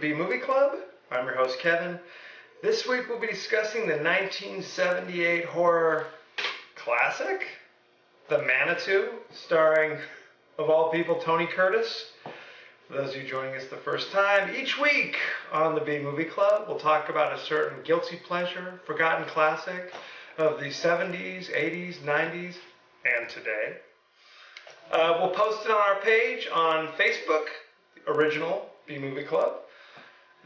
B Movie Club. I'm your host, Kevin. This week we'll be discussing the 1978 horror classic, The Manitou, starring, of all people, Tony Curtis. For those of you joining us the first time, each week on the B Movie Club, we'll talk about a certain guilty pleasure, forgotten classic of the 70s, 80s, 90s, and today. We'll post it on our page on Facebook, the original B Movie Club.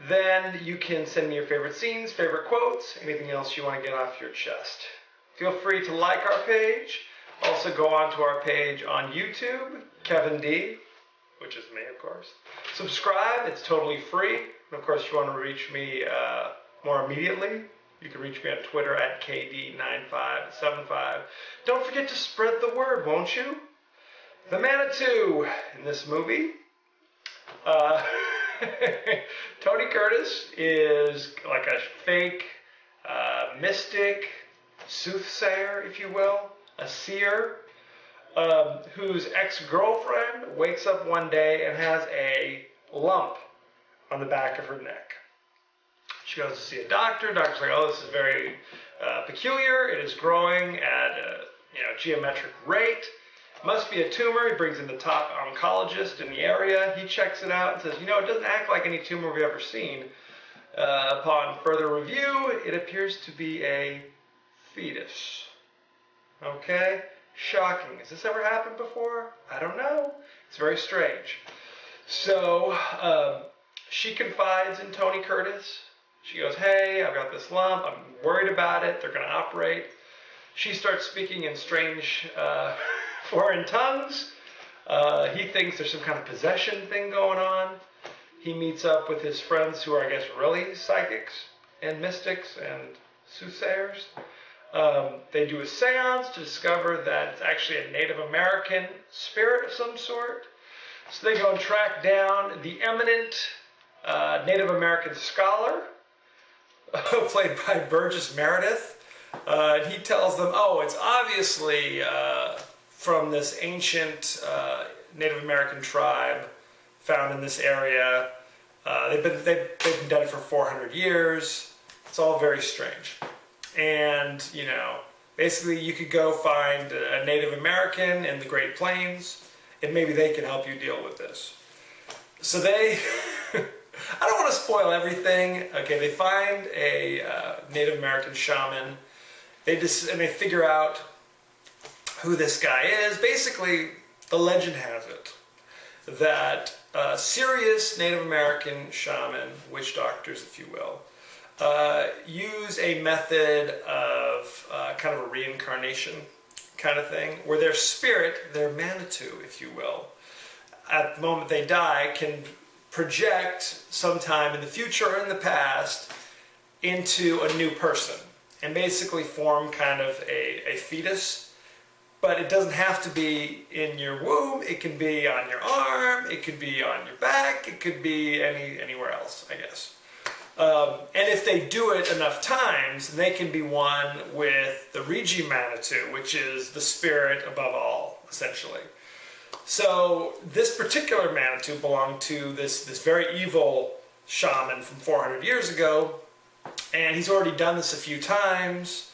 Then you can send me your favorite scenes, favorite quotes, anything else you want to get off your chest. Feel free to like our page. Also go onto our page on YouTube, Kevin D, which is me, of course. Subscribe, it's totally free. And of course, if you want to reach me more immediately, you can reach me on Twitter at KD9575. Don't forget to spread the word, won't you? The Manitou in this movie. Tony Curtis is like a fake mystic, soothsayer, if you will, a seer, whose ex-girlfriend wakes up one day and has a lump on the back of her neck. She goes to see a doctor. Doctor's like, oh, this is very peculiar. It is growing at a geometric rate. Must be a tumor. He brings in the top oncologist in the area. He checks it out and says, it doesn't act like any tumor we've ever seen. Upon further review, it appears to be a fetus. Okay? Shocking. Has this ever happened before? I don't know. It's very strange. So, she confides in Tony Curtis. She goes, hey, I've got this lump. I'm worried about it. They're going to operate. She starts speaking in strange foreign tongues. He thinks there's some kind of possession thing going on. He meets up with his friends who are, I guess, really psychics and mystics and soothsayers. They do a seance to discover that it's actually a Native American spirit of some sort. So they go and track down the eminent Native American scholar, played by Burgess Meredith. He tells them, it's obviously from this ancient Native American tribe found in this area. They've been dead for 400 years. It's all very strange. And, basically you could go find a Native American in the Great Plains, and maybe they can help you deal with this. So they, I don't want to spoil everything. Okay, they find a Native American shaman. They figure out who this guy is. Basically, the legend has it that serious Native American shaman, witch doctors, if you will, use a method of kind of a reincarnation kind of thing, where their spirit, their Manitou, if you will, at the moment they die, can project sometime in the future or in the past into a new person and basically form kind of a fetus. But it doesn't have to be in your womb. It can be on your arm. It could be on your back. It could be anywhere else, I guess. And if they do it enough times, they can be one with the Regi Manitou, which is the spirit above all, essentially. So this particular Manitou belonged to this very evil shaman from 400 years ago, and he's already done this a few times.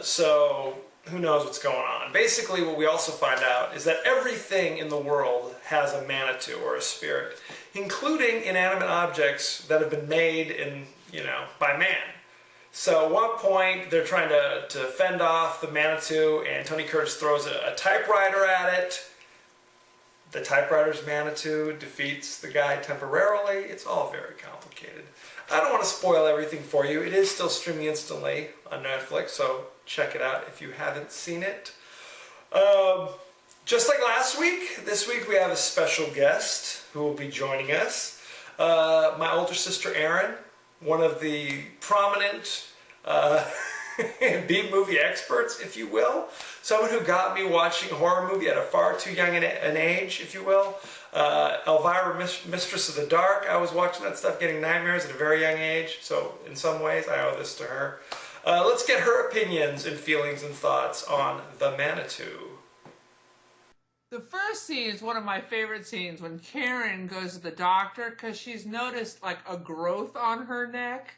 So who knows what's going on. Basically, what we also find out is that everything in the world has a Manitou or a spirit, including inanimate objects that have been made by man. So at one point, they're trying to fend off the Manitou, and Tony Curtis throws a typewriter at it. The typewriter's Manitou defeats the guy temporarily. It's all very complicated. I don't want to spoil everything for you. It is still streaming instantly on Netflix, so check it out if you haven't seen it. Just like last week, this week we have a special guest who will be joining us. My older sister Erin, one of the prominent B-movie experts, if you will. Someone who got me watching a horror movie at a far too young an age, if you will. Elvira, Mistress of the Dark. I was watching that stuff, getting nightmares at a very young age. So in some ways, I owe this to her. Let's get her opinions and feelings and thoughts on The Manitou. The first scene is one of my favorite scenes when Karen goes to the doctor because she's noticed like a growth on her neck.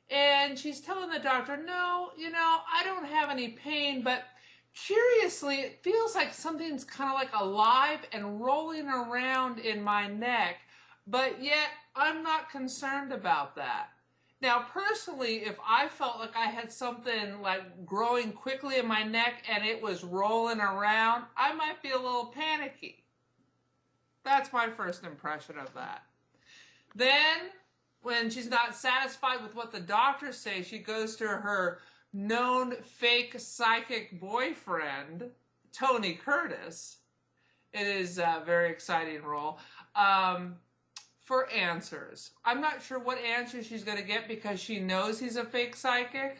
And she's telling the doctor, no, I don't have any pain, but curiously, it feels like something's kind of like alive and rolling around in my neck, but yet I'm not concerned about that. Now, personally, if I felt like I had something like growing quickly in my neck and it was rolling around, I might be a little panicky. That's my first impression of that. Then, when she's not satisfied with what the doctors say, she goes to her known fake psychic boyfriend, Tony Curtis. It is a very exciting role. For answers. I'm not sure what answers she's going to get because she knows he's a fake psychic.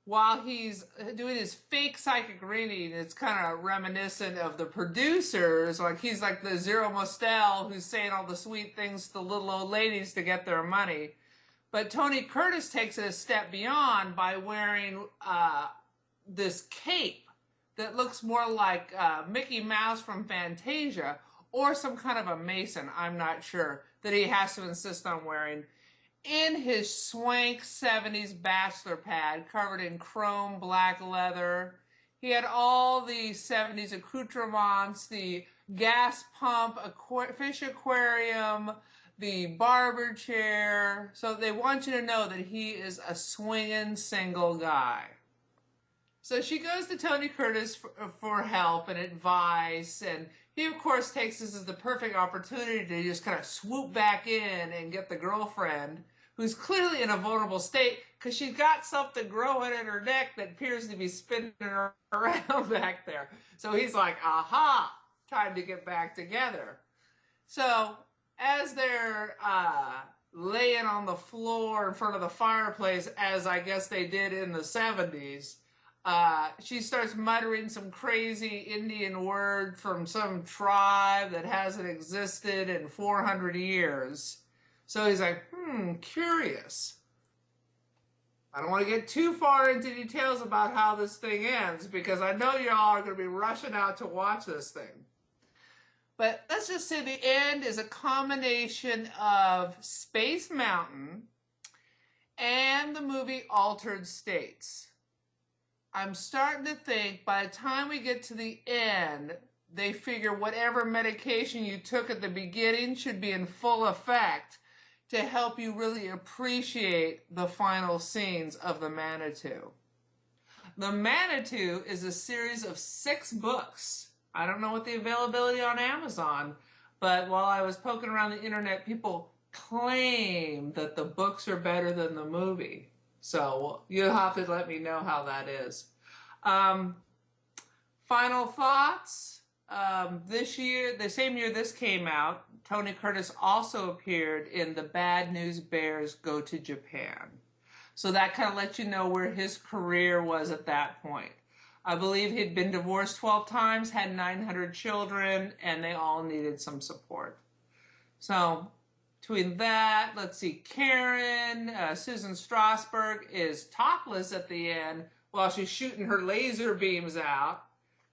While he's doing his fake psychic reading, it's kind of reminiscent of the producers. Like he's like the Zero Mostel who's saying all the sweet things to the little old ladies to get their money. But Tony Curtis takes it a step beyond by wearing this cape that looks more like Mickey Mouse from Fantasia, or some kind of a mason, I'm not sure, that he has to insist on wearing, in his swank 70s bachelor pad covered in chrome black leather. He had all the 70s accoutrements, the gas pump, fish aquarium, the barber chair. So they want you to know that he is a swinging single guy. So she goes to Tony Curtis for help and advice, and he, of course, takes this as the perfect opportunity to just kind of swoop back in and get the girlfriend, who's clearly in a vulnerable state because she's got something growing in her neck that appears to be spinning around back there. So he's like, aha, time to get back together. So as they're laying on the floor in front of the fireplace, as I guess they did in the 70s, she starts muttering some crazy Indian word from some tribe that hasn't existed in 400 years. So he's like, curious. I don't want to get too far into details about how this thing ends because I know y'all are going to be rushing out to watch this thing. But let's just say the end is a combination of Space Mountain and the movie Altered States. I'm starting to think by the time we get to the end, they figure whatever medication you took at the beginning should be in full effect to help you really appreciate the final scenes of the Manitou. The Manitou is a series of 6 books. I don't know what the availability on Amazon, but while I was poking around the internet, people claim that the books are better than the movie. So you'll have to let me know how that is. Final thoughts. This year, the same year this came out, Tony Curtis also appeared in The Bad News Bears Go to Japan. So that kind of lets you know where his career was at that point. I believe he'd been divorced 12 times, had 900 children, and they all needed some support. So between that, let's see, Karen, Susan Strasberg is topless at the end while she's shooting her laser beams out.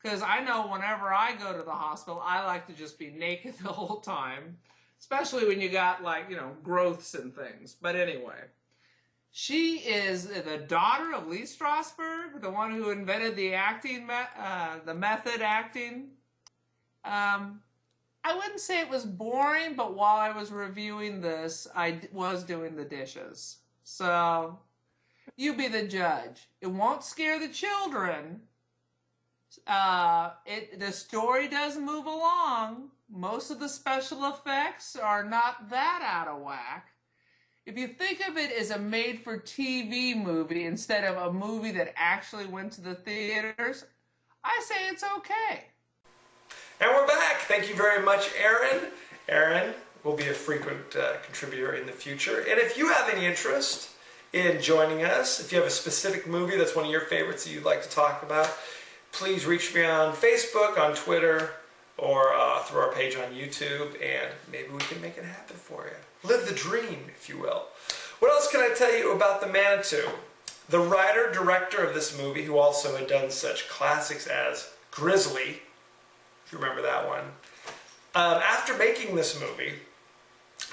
Because I know whenever I go to the hospital, I like to just be naked the whole time. Especially when you got, growths and things. But anyway, she is the daughter of Lee Strasberg, the one who invented the acting, the method acting. I wouldn't say it was boring, but while I was reviewing this, I was doing the dishes. So, you be the judge. It won't scare the children. The story does move along. Most of the special effects are not that out of whack. If you think of it as a made-for-TV movie instead of a movie that actually went to the theaters, I say it's okay. And we're back. Thank you very much, Aaron. Aaron will be a frequent contributor in the future. And if you have any interest in joining us, if you have a specific movie that's one of your favorites that you'd like to talk about, please reach me on Facebook, on Twitter, or through our page on YouTube, and maybe we can make it happen for you. Live the dream, if you will. What else can I tell you about the Manitou? The writer-director of this movie, who also had done such classics as Grizzly, if you remember that one. After making this movie,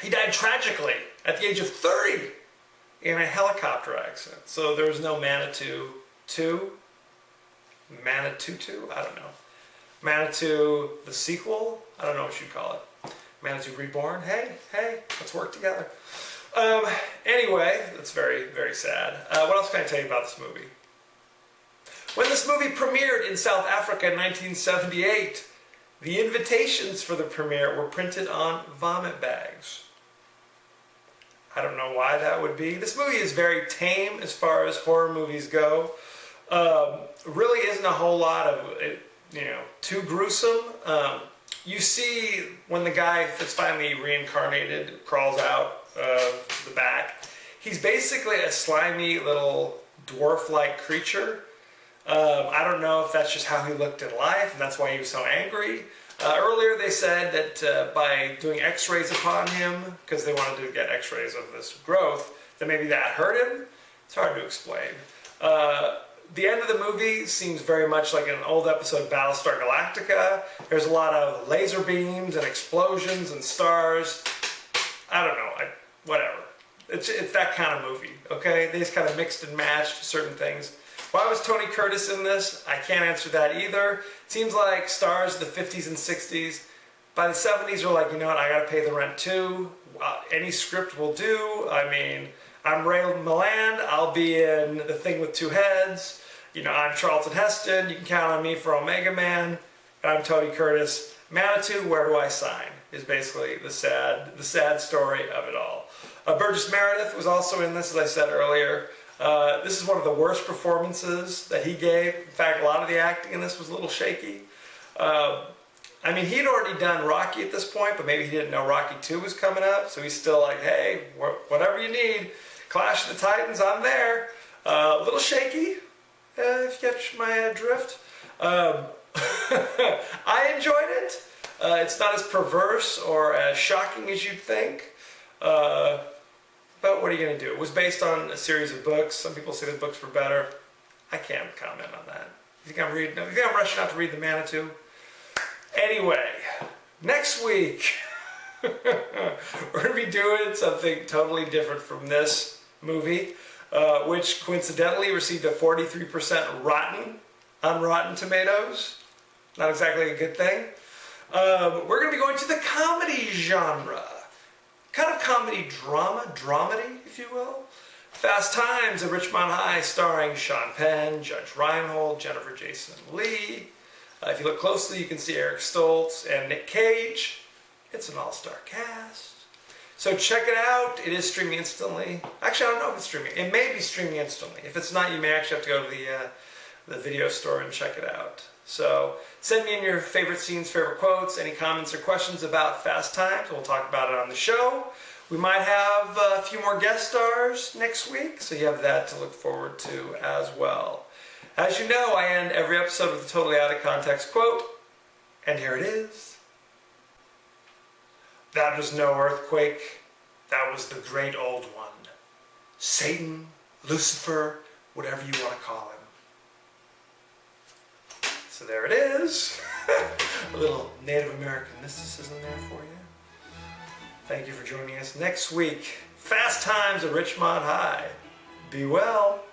he died tragically at the age of 30 in a helicopter accident. So there was no Manitou 2? Manitou 2? I don't know. Manitou the sequel? I don't know what you'd call it. Manitou Reborn? Hey, let's work together. Anyway, that's very, very sad. What else can I tell you about this movie? When this movie premiered in South Africa in 1978, the invitations for the premiere were printed on vomit bags. I don't know why that would be. This movie is very tame as far as horror movies go. Really isn't a whole lot of, too gruesome. You see when the guy that's finally reincarnated crawls out of the back, he's basically a slimy little dwarf-like creature. I don't know if that's just how he looked in life, and that's why he was so angry. Earlier they said that by doing x-rays upon him, because they wanted to get x-rays of this growth, that maybe that hurt him. It's hard to explain. The end of the movie seems very much like an old episode of Battlestar Galactica. There's a lot of laser beams and explosions and stars. I don't know, whatever. It's that kind of movie, okay? They just kind of mixed and matched certain things. Why was Tony Curtis in this? I can't answer that either. It seems like stars of the 50s and 60s. By the 70s, were like, you know what, I gotta pay the rent too. Any script will do. I mean, I'm Ray Milland. I'll be in The Thing with Two Heads. I'm Charlton Heston. You can count on me for Omega Man. I'm Tony Curtis. Manitou, where do I sign? Is basically the sad story of it all. Burgess Meredith was also in this, as I said earlier. This is one of the worst performances that he gave. In fact, a lot of the acting in this was a little shaky. He'd already done Rocky at this point, but maybe he didn't know Rocky 2 was coming up, so he's still like, hey, whatever you need, Clash of the Titans, I'm there. A little shaky, if you catch my drift. I enjoyed it. It's not as perverse or as shocking as you'd think. But what are you going to do? It was based on a series of books. Some people say the books were better. I can't comment on that. You think I'm rushing out to read the Manitou? Anyway, next week, we're going to be doing something totally different from this movie, which coincidentally received a 43% rotten on Rotten Tomatoes. Not exactly a good thing. We're going to be going to the comedy genre. Kind of comedy drama, dramedy, if you will. Fast Times at Richmond High, starring Sean Penn, Judge Reinhold, Jennifer Jason Leigh. If you look closely, you can see Eric Stoltz and Nick Cage. It's an all-star cast. So check it out. It is streaming instantly. Actually, I don't know if it's streaming. It may be streaming instantly. If it's not, you may actually have to go to the video store and check it out. So send me in your favorite scenes, favorite quotes, any comments or questions about Fast Times. We'll talk about it on the show. We might have a few more guest stars next week, so you have that to look forward to as well. As you know, I end every episode with a totally out of context quote, and here it is. That was no earthquake. That was the great old one. Satan, Lucifer, whatever you want to call him. So there it is. A little Native American mysticism there for you. Thank you for joining us next week. Fast Times at Richmond High. Be well.